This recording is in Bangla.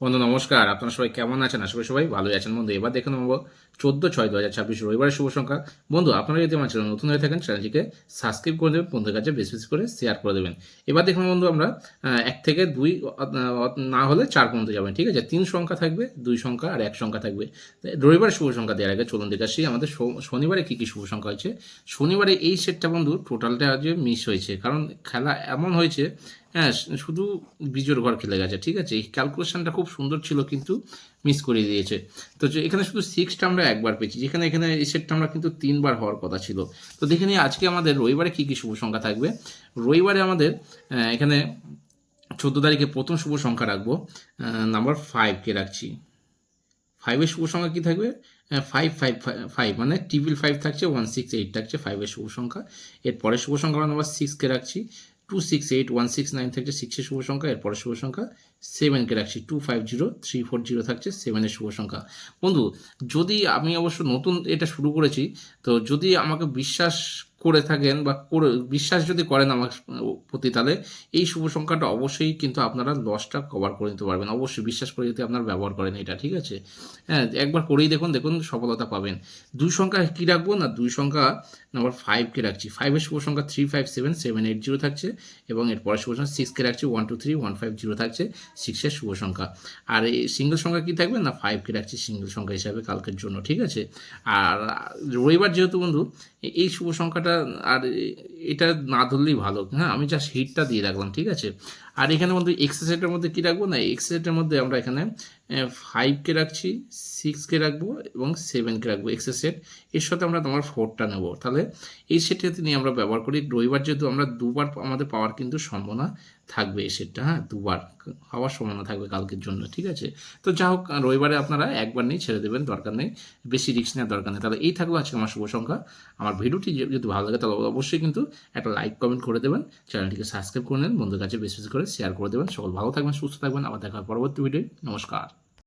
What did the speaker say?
বন্ধু নমস্কার, আপনারা সবাই কেমন আছেন? আশা করি সবাই ভালোই আছেন। বন্ধু এবার দেখে নেবো 14/6/2026 রবিবারের শুভ সংখ্যা। বন্ধু আপনারা যদি আমার চ্যানেল নতুন হয়ে থাকেন, চ্যানেলটিকে সাবস্ক্রাইব করে দেবেন, বন্ধুদের কাছে বেশি বেশি করে শেয়ার করে দেবেন। এবার দেখুন বন্ধু, আমরা 1 থেকে 2 না হলে 4 পর্যন্ত যাবেন, ঠিক আছে? 3 সংখ্যা থাকবে, 2 সংখ্যা আর 1 সংখ্যা থাকবে। রবিবারের শুভ সংখ্যা দেওয়ার আগে চলুন দেখে আসি আমাদের শনিবারে কী কী শুভ সংখ্যা হয়েছে। শনিবারে এই সেটটা বন্ধু টোটালটা আজ মিস হয়েছে, কারণ খেলা এমন হয়েছে, হ্যাঁ, শুধু বিজোড় ঘর খেলে গেছে, ঠিক আছে? এই ক্যালকুলেশনটা খুব সুন্দর ছিল কিন্তু মিস করে দিয়েছে। তো যে এখানে শুধু সিক্সটা আমরা একবার পেয়েছি, যেখানে এখানে এই সেটটা আমরা কিন্তু 3বার হওয়ার কথা ছিল। তো দেখে নিই আজকে আমাদের রবিবারে কী কী শুভ সংখ্যা থাকবে। রবিবারে আমাদের এখানে 14 তারিখে প্রথম শুভ সংখ্যা রাখবো, নাম্বার 5কে রাখছি। 5-এর শুভ সংখ্যা কী থাকবে? 5 মানে টিবিল 5 থাকছে, 168 থাকছে 5-এর শুভ সংখ্যা। এর পরের শুভ সংখ্যা আমরা নাম্বার 6কে রাখছি। 268-169 থাকছে 6-এর শুভ সংখ্যা। এর পরের শুভ সংখ্যা 7কে রাখছি। 250-340 থাকছে 7-এর শুভ সংখ্যা। বন্ধু, যদি আমি অবশ্য নতুন এটা শুরু করেছি, তো যদি আমাকে বিশ্বাস করে থাকেন বা বিশ্বাস যদি করেন আমার প্রতি, তাহলে এই শুভ সংখ্যাটা অবশ্যই কিন্তু আপনারা লসটা কভার করে নিতে পারবেন। অবশ্যই বিশ্বাস করে যদি আপনারা ব্যবহার করেন এটা, ঠিক আছে? হ্যাঁ, একবার করেই দেখুন, দেখুন সফলতা পাবেন। 2 সংখ্যা কী রাখবো না, 2 সংখ্যা নাম্বার 5কে রাখছি। 5-এর শুভ সংখ্যা 357-780 থাকছে, এবং এর পরের শুভ সংখ্যা 6কে রাখছি। 123-150 থাকছে 6-এর শুভ সংখ্যা। আর এই সিঙ্গেল সংখ্যা কী থাকবে না, 5কে রাখছি সিঙ্গেল সংখ্যা হিসাবে কালকের জন্য, ঠিক আছে? আর রবিবার যেহেতু বন্ধু, এই শুভ সংখ্যাটা আর এটা না ধরলেই ভালো। হ্যাঁ, আমি জাস্ট হিটটা দিয়ে রাখলাম, ঠিক আছে? আর এখানে বন্ধু এক্সারসাইজের মধ্যে কী রাখবো না, এক্সারসাইজের মধ্যে আমরা এখানে 5কে রাখছি, 6কে রাখবো এবং 7কে রাখবো এক্সারসাইজ। এর সাথে আমরা তোমার 4টা নেবো। তাহলে এই সেটটা নিয়ে আমরা ব্যবহার করি। রবিবার যেহেতু আমরা 2বার আমাদের পাওয়ার কিন্তু সম্ভাবনা থাকবে এই সেটটা, হ্যাঁ, 2বার হওয়ার সম্ভাবনা থাকবে কালকের জন্য, ঠিক আছে? তো যা হোক, রবিবারে আপনারা একবার নিয়ে ছেড়ে দেবেন, দরকার নেই, বেশি রিস্ক নেওয়ার দরকার নেই। তাহলে এই থাকলো আজকে আমার শুভ সংখ্যা। আমার ভিডিওটি যদি ভালো লাগে তাহলে অবশ্যই কিন্তু একটা লাইক কমেন্ট করে দেবেন, চ্যানেলটিকে সাবস্ক্রাইব করে নেন, বন্ধুদের কাছে বেশি বেশি করে শেয়ার করে দেবেন। সকল ভালো থাকবেন, সুস্থ থাকবেন। আবার দেখা হয় পরবর্তী ভিডিও। নমস্কার।